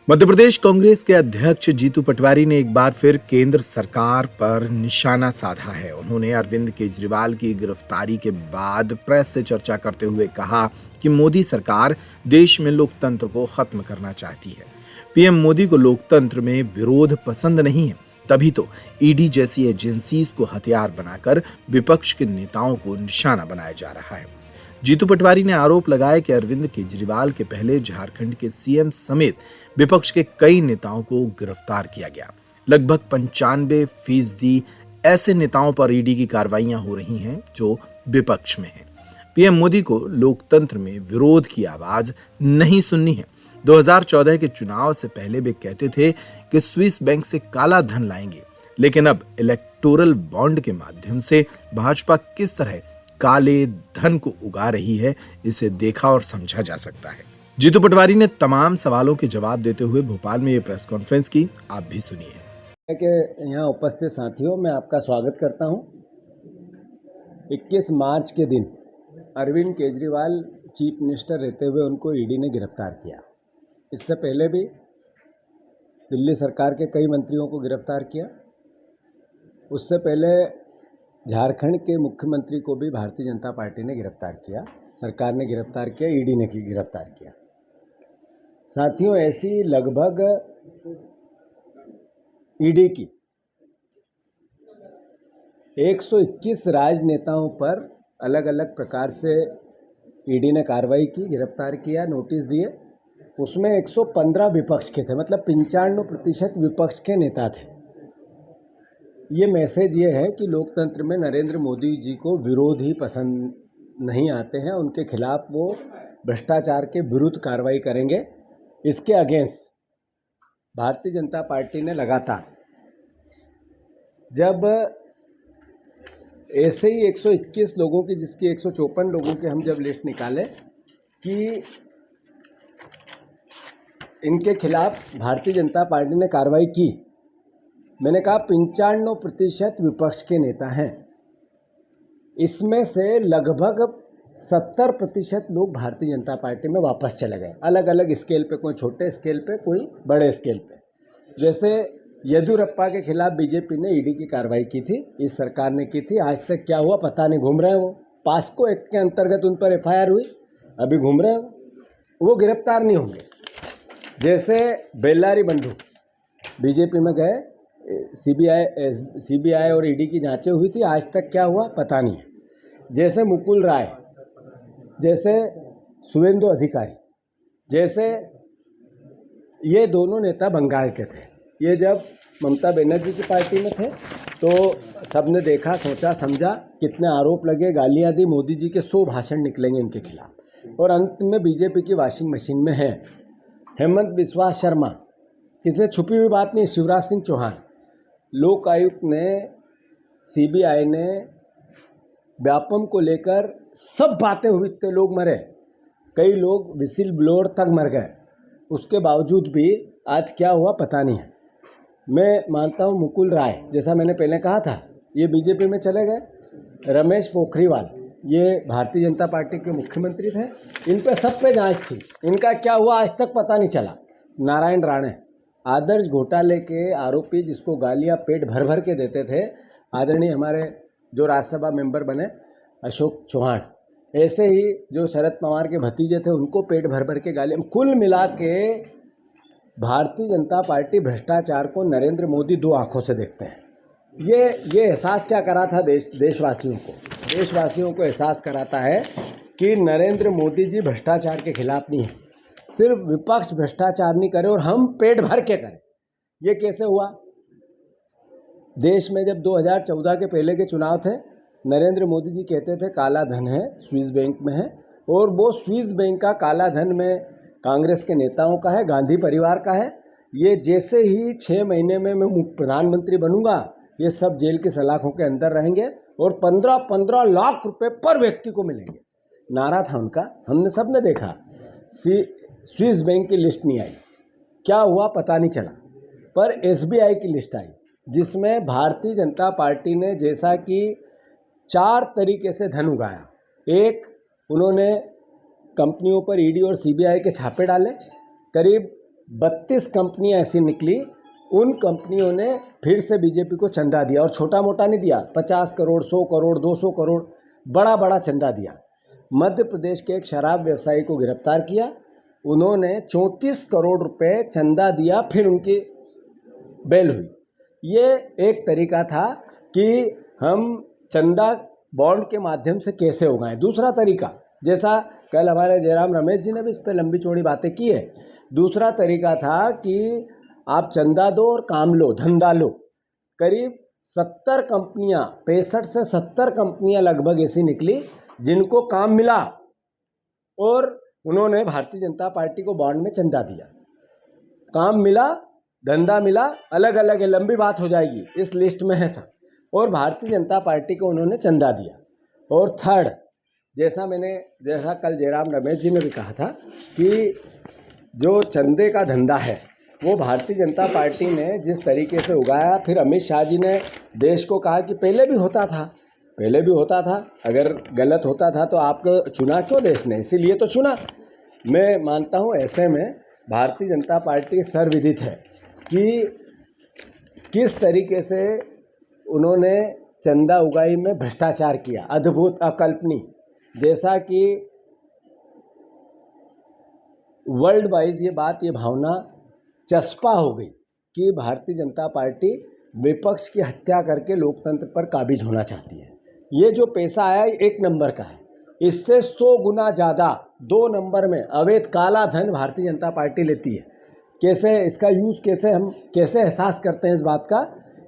मध्य प्रदेश कांग्रेस के अध्यक्ष जीतू पटवारी ने एक बार फिर केंद्र सरकार पर निशाना साधा है। उन्होंने अरविंद केजरीवाल की गिरफ्तारी के बाद प्रेस से चर्चा करते हुए कहा कि मोदी सरकार देश में लोकतंत्र को खत्म करना चाहती है। पीएम मोदी को लोकतंत्र में विरोध पसंद नहीं है, तभी तो ईडी जैसी एजेंसीज को हथियार बनाकर विपक्ष के नेताओं को निशाना बनाया जा रहा है। जीतू पटवारी ने आरोप लगाया कि अरविंद केजरीवाल के पहले झारखंड के सीएम समेत विपक्ष के कई नेताओं को गिरफ्तार किया गया। लगभग 95% ऐसे नेताओं पर ईडी की कार्रवाइयां हो रही हैं जो विपक्ष में हैं। पीएम मोदी को लोकतंत्र में विरोध की आवाज नहीं सुननी है। 2014 के चुनाव से पहले वे कहते थे कि स्विस बैंक से काला धन लाएंगे, लेकिन अब इलेक्टोरल बॉन्ड के माध्यम से भाजपा किस तरह काले धन को उगा रही है, इसे देखा और समझा जा सकता है। जीतू पटवारी ने तमाम सवालों के जवाब देते हुए भोपाल में ये प्रेस कॉन्फ्रेंस की। आप भी सुनिए। कि यहाँ उपस्थित साथियों, मैं आपका स्वागत करता हूँ। 21 मार्च के दिन अरविंद केजरीवाल चीफ मिनिस्टर रहते हुए उनको ईडी ने गिरफ्तार किया। इससे पहले भी दिल्ली सरकार के कई मंत्रियों को गिरफ्तार किया। उससे पहले झारखंड के मुख्यमंत्री को भी भारतीय जनता पार्टी ने गिरफ्तार किया, सरकार ने गिरफ्तार किया, ईडी ने गिरफ्तार किया। साथियों, ऐसी लगभग ईडी की 121 राजनेताओं पर अलग अलग प्रकार से ईडी ने कार्रवाई की, गिरफ्तार किया, नोटिस दिए। उसमें 115 विपक्ष के थे, मतलब 95% विपक्ष के नेता थे। ये मैसेज ये है कि लोकतंत्र में नरेंद्र मोदी जी को विरोधी पसंद नहीं आते हैं, उनके खिलाफ वो भ्रष्टाचार के विरुद्ध कार्रवाई करेंगे। इसके अगेंस्ट भारतीय जनता पार्टी ने लगातार, जब ऐसे ही 121 लोगों की, जिसकी 154 लोगों की हम जब लिस्ट निकाले कि इनके खिलाफ भारतीय जनता पार्टी ने कार्रवाई की, मैंने कहा 95% विपक्ष के नेता हैं। इसमें से लगभग 70% लोग भारतीय जनता पार्टी में वापस चले गए, अलग अलग स्केल पे, कोई छोटे स्केल पे, कोई बड़े स्केल पे। जैसे येदियुरप्पा के खिलाफ बीजेपी ने ईडी की कार्रवाई की थी, इस सरकार ने की थी। आज तक क्या हुआ पता नहीं, घूम रहे हैं वो। पास्को एक्ट के अंतर्गत उन पर एफआईआर हुई, अभी घूम रहे हैं वो गिरफ्तार नहीं होंगे। जैसे बेल्लारी बंधु बीजेपी में गए, सीबीआई और ईडी की जांचें हुई थी, आज तक क्या हुआ पता नहीं है। जैसे मुकुल राय, जैसे शुवेंदु अधिकारी, जैसे ये दोनों नेता बंगाल के थे। ये जब ममता बनर्जी की पार्टी में थे तो सबने देखा, सोचा, समझा, कितने आरोप लगे, गालियां दी, मोदी जी के 100 भाषण निकलेंगे इनके खिलाफ, और अंत में बीजेपी की वॉशिंग मशीन में है। हेमंत बिस्वा शर्मा, किसी छुपी हुई बात नहीं, शिवराज सिंह चौहान, लोक आयुक्त ने, सीबीआई ने व्यापम को लेकर सब बातें हुई, इतने लोग मरे, कई लोग विसिल ब्लोअर तक मर गए, उसके बावजूद भी आज क्या हुआ पता नहीं है। मैं मानता हूँ मुकुल राय, जैसा मैंने पहले कहा था, ये बीजेपी में चले गए। रमेश पोखरियाल, ये भारतीय जनता पार्टी के मुख्यमंत्री थे, इन पे सब पे जांच थी, इनका क्या हुआ आज तक पता नहीं चला। नारायण राणे, आदर्श घोटाले के आरोपी, जिसको गालियां पेट भर भर के देते थे, आदरणीय हमारे जो राज्यसभा मेंबर बने अशोक चौहान, ऐसे ही जो शरद पवार के भतीजे थे, उनको पेट भर भर के गालियां। कुल मिला के भारतीय जनता पार्टी भ्रष्टाचार को नरेंद्र मोदी 2 आंखों से देखते हैं। ये एहसास क्या करा था देशवासियों को एहसास कराता है कि नरेंद्र मोदी जी भ्रष्टाचार के खिलाफ नहीं है, सिर्फ विपक्ष भ्रष्टाचार नहीं करे और हम पेट भर के करें। ये कैसे हुआ? देश में जब 2014 के पहले के चुनाव थे, नरेंद्र मोदी जी कहते थे काला धन है, स्विस बैंक में है, और वो स्विस बैंक का काला धन में कांग्रेस के नेताओं का है, गांधी परिवार का है। ये जैसे ही 6 महीने में मैं प्रधानमंत्री बनूंगा, ये सब जेल की सलाखों के अंदर रहेंगे और 15-15 लाख रुपए पर व्यक्ति को मिलेंगे। नारा था उनका, हमने सब ने देखा। स्विस बैंक की लिस्ट नहीं आई, क्या हुआ पता नहीं चला, पर एसबीआई की लिस्ट आई, जिसमें भारतीय जनता पार्टी ने जैसा कि 4 तरीके से धन उगाया। एक, उन्होंने कंपनियों पर ईडी और सीबीआई के छापे डाले, करीब 32 कंपनियां ऐसी निकली, उन कंपनियों ने फिर से बीजेपी को चंदा दिया, और छोटा मोटा नहीं दिया, 50 करोड़, 100 करोड़, 200 करोड़, बड़ा बड़ा चंदा दिया। मध्य प्रदेश के एक शराब व्यवसायी को गिरफ्तार किया, उन्होंने 34 करोड़ रुपए चंदा दिया, फिर उनकी बेल हुई। ये एक तरीका था कि हम चंदा बॉन्ड के माध्यम से कैसे उगाएं। दूसरा तरीका, जैसा कल हमारे जयराम रमेश जी ने भी इस पर लंबी चौड़ी बातें की है, दूसरा तरीका था कि आप चंदा दो और काम लो, धंधा लो। करीब 70 कंपनियां, 65 से 70 कंपनियां लगभग ऐसी निकली जिनको काम मिला, और उन्होंने भारतीय जनता पार्टी को बॉन्ड में चंदा दिया। काम मिला, धंधा मिला, अलग अलग है, लंबी बात हो जाएगी, इस लिस्ट में है सब। और भारतीय जनता पार्टी को उन्होंने चंदा दिया। और थर्ड, जैसा कल जयराम रमेश जी ने भी कहा था कि जो चंदे का धंधा है वो भारतीय जनता पार्टी ने जिस तरीके से उगाया, फिर अमित शाह जी ने देश को कहा कि पहले भी होता था, अगर गलत होता था तो आपको चुना क्यों देश ने, इसीलिए तो चुना। मैं मानता हूँ ऐसे में भारतीय जनता पार्टी सर्वविदित है कि किस तरीके से उन्होंने चंदा उगाई में भ्रष्टाचार किया, अद्भुत, अकल्पनीय, जैसा कि वर्ल्ड वाइज ये भावना चस्पा हो गई कि भारतीय जनता पार्टी विपक्ष की हत्या करके लोकतंत्र पर काबिज होना चाहती है। ये जो पैसा आया एक नंबर का है, इससे 100 गुना ज़्यादा 2 नंबर में अवैध काला धन भारतीय जनता पार्टी लेती है। कैसे इसका यूज़, हम कैसे एहसास करते हैं इस बात का?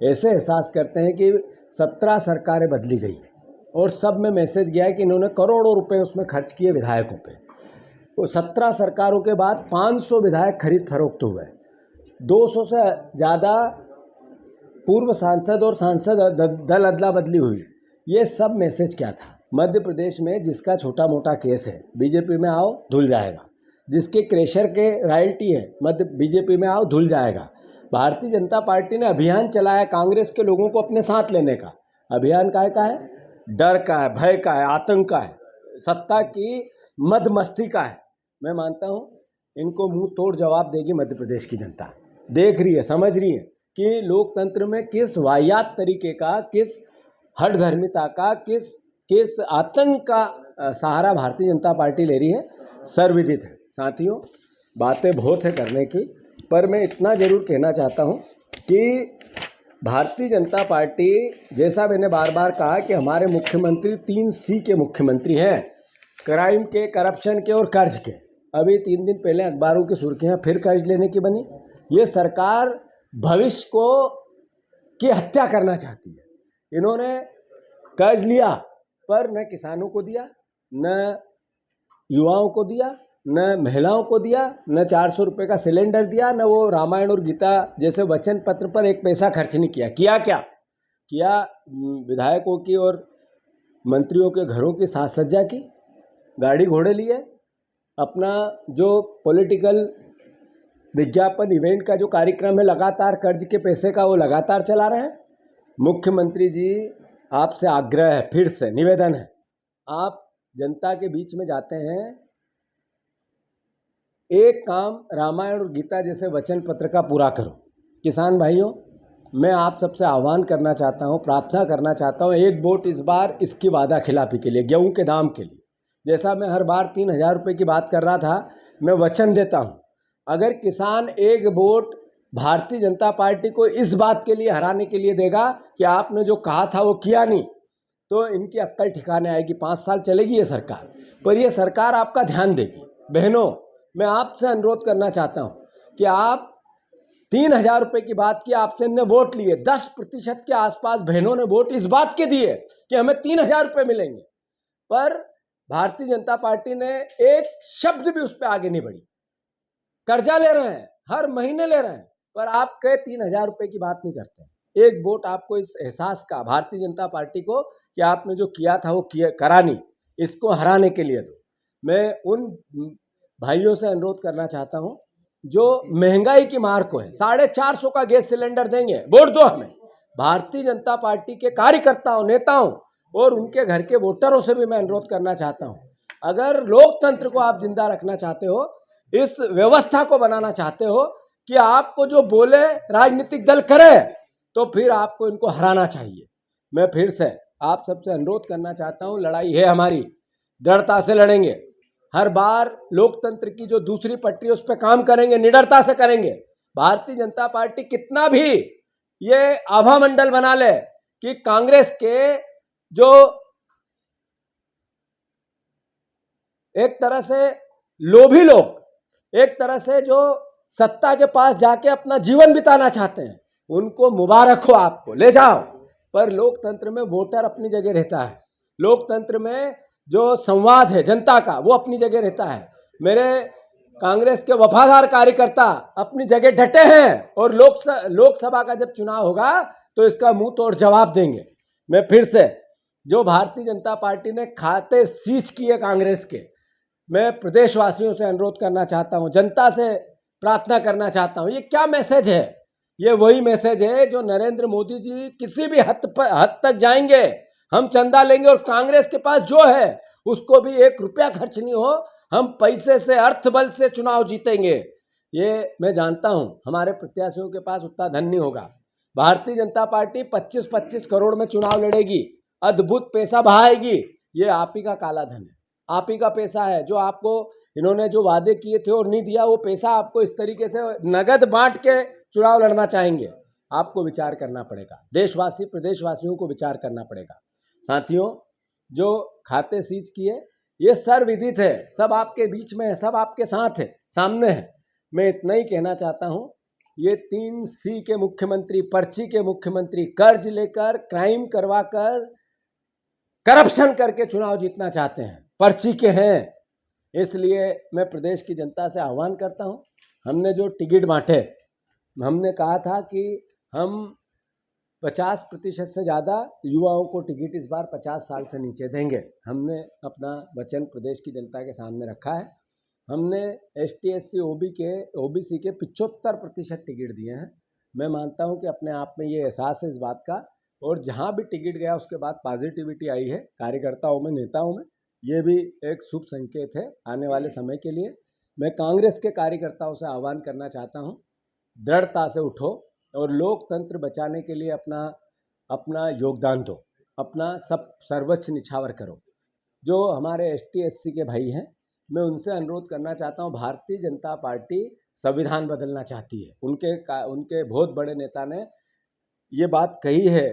ऐसे एहसास करते हैं कि 17 सरकारें बदली गई और सब में मैसेज गया है कि इन्होंने करोड़ों रुपए उसमें खर्च किए विधायकों पे। तो 17 सरकारों के बाद 500 विधायक खरीद फरोख्त हुए, 200 से ज़्यादा पूर्व सांसद और सांसद दल अदला बदली हुई। ये सब मैसेज क्या था? मध्य प्रदेश में जिसका छोटा मोटा केस है, बीजेपी में आओ धुल जाएगा। जिसके क्रेशर के रॉयल्टी है, बीजेपी में आओ धुल जाएगा। भारतीय जनता पार्टी ने अभियान चलाया कांग्रेस के लोगों को अपने साथ लेने का। अभियान का है? डर का है, भय का है, आतंक का है, सत्ता की मद मस्ती का है। मैं मानता हूँ इनको मुंह तोड़ जवाब देगी मध्य प्रदेश की जनता। देख रही है, समझ रही है कि लोकतंत्र में किस वाहियात तरीके का, किस हठधर्मिता का, किस आतंक का सहारा भारतीय जनता पार्टी ले रही है, सर्वविदित है। साथियों, बातें बहुत है करने की, पर मैं इतना जरूर कहना चाहता हूँ कि भारतीय जनता पार्टी, जैसा मैंने बार बार कहा कि हमारे मुख्यमंत्री 3C के मुख्यमंत्री हैं, क्राइम के, करप्शन के और कर्ज के। अभी 3 दिन पहले अखबारों की सुर्खियां फिर कर्ज लेने की बनी। ये सरकार भविष्य की हत्या करना चाहती है। इन्होंने कर्ज लिया पर न किसानों को दिया, न युवाओं को दिया, न महिलाओं को दिया, न 400 रुपये का सिलेंडर दिया, न वो रामायण और गीता जैसे वचन पत्र पर एक पैसा खर्च नहीं किया। किया विधायकों की और मंत्रियों के घरों की साज सज्जा की, गाड़ी घोड़े लिए, अपना जो पॉलिटिकल विज्ञापन इवेंट का जो कार्यक्रम है लगातार कर्ज के पैसे का, वो लगातार चला रहे हैं। मुख्यमंत्री जी, आपसे आग्रह है, फिर से निवेदन है, आप जनता के बीच में जाते हैं, एक काम रामायण और गीता जैसे वचन पत्र का पूरा करो। किसान भाइयों, मैं आप सबसे आह्वान करना चाहता हूं, प्रार्थना करना चाहता हूं, एक वोट इस बार इसकी वादा खिलाफी के लिए, गेहूं के दाम के लिए। जैसा मैं हर बार 3,000 रुपये की बात कर रहा था, मैं वचन देता हूं, अगर किसान एक वोट भारतीय जनता पार्टी को इस बात के लिए हराने के लिए देगा कि आपने जो कहा था वो किया नहीं, तो इनकी अक्ल ठिकाने आएगी। 5 साल चलेगी ये सरकार, पर ये सरकार आपका ध्यान देगी। बहनों, मैं आपसे अनुरोध करना चाहता हूं कि आप 3,000 रुपये की बात की, आपसे ने वोट लिए, 10% के आसपास बहनों ने वोट इस बात के दिए कि हमें 3,000 रुपये मिलेंगे, पर भारतीय जनता पार्टी ने एक शब्द भी उस पर आगे नहीं बढ़ी। कर्जा ले रहे हैं, हर महीने ले रहे हैं, पर आप कहे 3,000 रुपये की बात नहीं करते। एक वोट आपको इस एहसास का, भारतीय जनता पार्टी को, कि आपने जो किया था वो करा नहीं, इसको हराने के लिए दो। मैं उन भाइयों से अनुरोध करना चाहता हूं जो महंगाई की मार को है, 450 का गैस सिलेंडर देंगे, वोट दो हमें। भारतीय जनता पार्टी के कार्यकर्ताओं, नेताओं और उनके घर के वोटरों से भी मैं अनुरोध करना चाहता हूं, अगर लोकतंत्र को आप जिंदा रखना चाहते हो, इस व्यवस्था को बनाना चाहते हो कि आपको जो बोले राजनीतिक दल करे, तो फिर आपको इनको हराना चाहिए। मैं फिर से आप सबसे अनुरोध करना चाहता हूं, लड़ाई है हमारी, दृढ़ता से लड़ेंगे। हर बार लोकतंत्र की जो दूसरी पटरी उस पर काम करेंगे, निडरता से करेंगे। भारतीय जनता पार्टी कितना भी ये आभा मंडल बना ले कि कांग्रेस के जो एक तरह से लोभी लोग, एक तरह से जो सत्ता के पास जाके अपना जीवन बिताना चाहते हैं, उनको मुबारक हो, आपको ले जाओ। पर लोकतंत्र में वोटर अपनी जगह रहता है, लोकतंत्र में जो संवाद है जनता का वो अपनी जगह रहता है। मेरे कांग्रेस के वफादार कार्यकर्ता अपनी जगह डटे हैं और लोकसभा का जब चुनाव होगा तो इसका मुंह तोड़ जवाब देंगे। मैं फिर से, जो भारतीय जनता पार्टी ने खाते सीज किए कांग्रेस के, मैं प्रदेशवासियों से अनुरोध करना चाहता हूं, जनता से प्रार्थना करना चाहता हूं। ये क्या मैसेज है? ये वही मैसेज है जो नरेंद्र मोदी जी किसी भी हद तक जाएंगे, हम चंदा लेंगे और कांग्रेस के पास जो है उसको भी 1 रुपया खर्च नहीं हो, हम पैसे से, अर्थबल से चुनाव जीतेंगे। ये मैं जानता हूं हमारे प्रत्याशियों के पास उतना धन नहीं होगा। भारतीय जनता पार्टी 25-25 करोड़ में चुनाव लड़ेगी, अद्भुत पैसा बहाएगी। ये आप ही का काला धन है, आप ही का पैसा है, जो आपको इन्होंने जो वादे किए थे और नहीं दिया, वो पैसा आपको इस तरीके से नगद बांट के चुनाव लड़ना चाहेंगे। आपको विचार करना पड़ेगा, देशवासी प्रदेशवासियों को विचार करना पड़ेगा। साथियों, जो खाते सीज किए ये सर्वविदित है, सब आपके बीच में है, सब आपके साथ है, सामने है। मैं इतना ही कहना चाहता हूँ, ये 3C के मुख्यमंत्री, पर्ची के मुख्यमंत्री, कर्ज लेकर, क्राइम करवाकर, करप्शन करके चुनाव जीतना चाहते हैं, पर्ची के हैं। इसलिए मैं प्रदेश की जनता से आह्वान करता हूं, हमने जो टिकट बांटे, हमने कहा था कि हम 50% से ज़्यादा युवाओं को टिकट इस बार 50 साल से नीचे देंगे। हमने अपना वचन प्रदेश की जनता के सामने रखा है। हमने ST SC OBC के 75% टिकट दिए हैं। मैं मानता हूं कि अपने आप में ये एहसास है इस बात का, और जहां भी टिकट गया उसके बाद पॉजिटिविटी आई है कार्यकर्ताओं में, नेताओं में। ये भी एक शुभ संकेत है आने वाले समय के लिए। मैं कांग्रेस के कार्यकर्ताओं से आह्वान करना चाहता हूं, दृढ़ता से उठो और लोकतंत्र बचाने के लिए अपना योगदान दो, अपना सब सर्वोच्च निछावर करो। जो हमारे ST SC के भाई हैं, मैं उनसे अनुरोध करना चाहता हूं, भारतीय जनता पार्टी संविधान बदलना चाहती है। उनके बहुत बड़े नेता ने ये बात कही है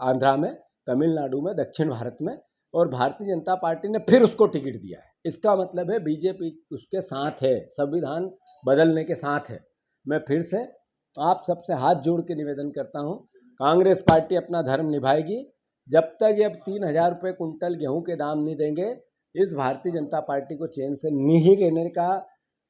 आंध्रा में, तमिलनाडु में, दक्षिण भारत में, और भारतीय जनता पार्टी ने फिर उसको टिकट दिया है। इसका मतलब है बीजेपी उसके साथ है, संविधान बदलने के साथ है। मैं फिर से आप सबसे हाथ जोड़ के निवेदन करता हूं, कांग्रेस पार्टी अपना धर्म निभाएगी। जब तक ये 3,000 रुपये कुंटल गेहूं के दाम नहीं देंगे, इस भारतीय जनता पार्टी को चैन से नहीं रहने का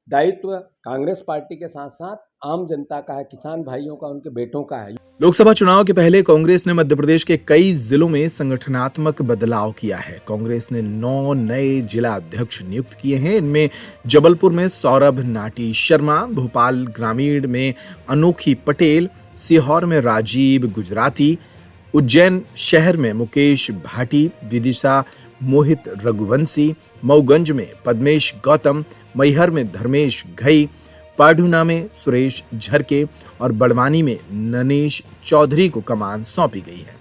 दायित्व कांग्रेस पार्टी के साथ साथ आम जनता का है, किसान भाइयों का, उनके बेटों का है। लोकसभा चुनाव के पहले कांग्रेस ने मध्य प्रदेश के कई जिलों में संगठनात्मक बदलाव किया है। कांग्रेस ने 9 नए जिला अध्यक्ष नियुक्त किए हैं। इनमें जबलपुर में सौरभ नाटी शर्मा, भोपाल ग्रामीण में अनोखी पटेल, सीहोर में राजीव गुजराती, उज्जैन शहर में मुकेश भाटी, विदिशा मोहित रघुवंशी, मऊगंज में पद्मेश गौतम, मैहर में धर्मेश घई, पाढ़ुना में सुरेश झरके और बड़वानी में ननेश चौधरी को कमान सौंपी गई है।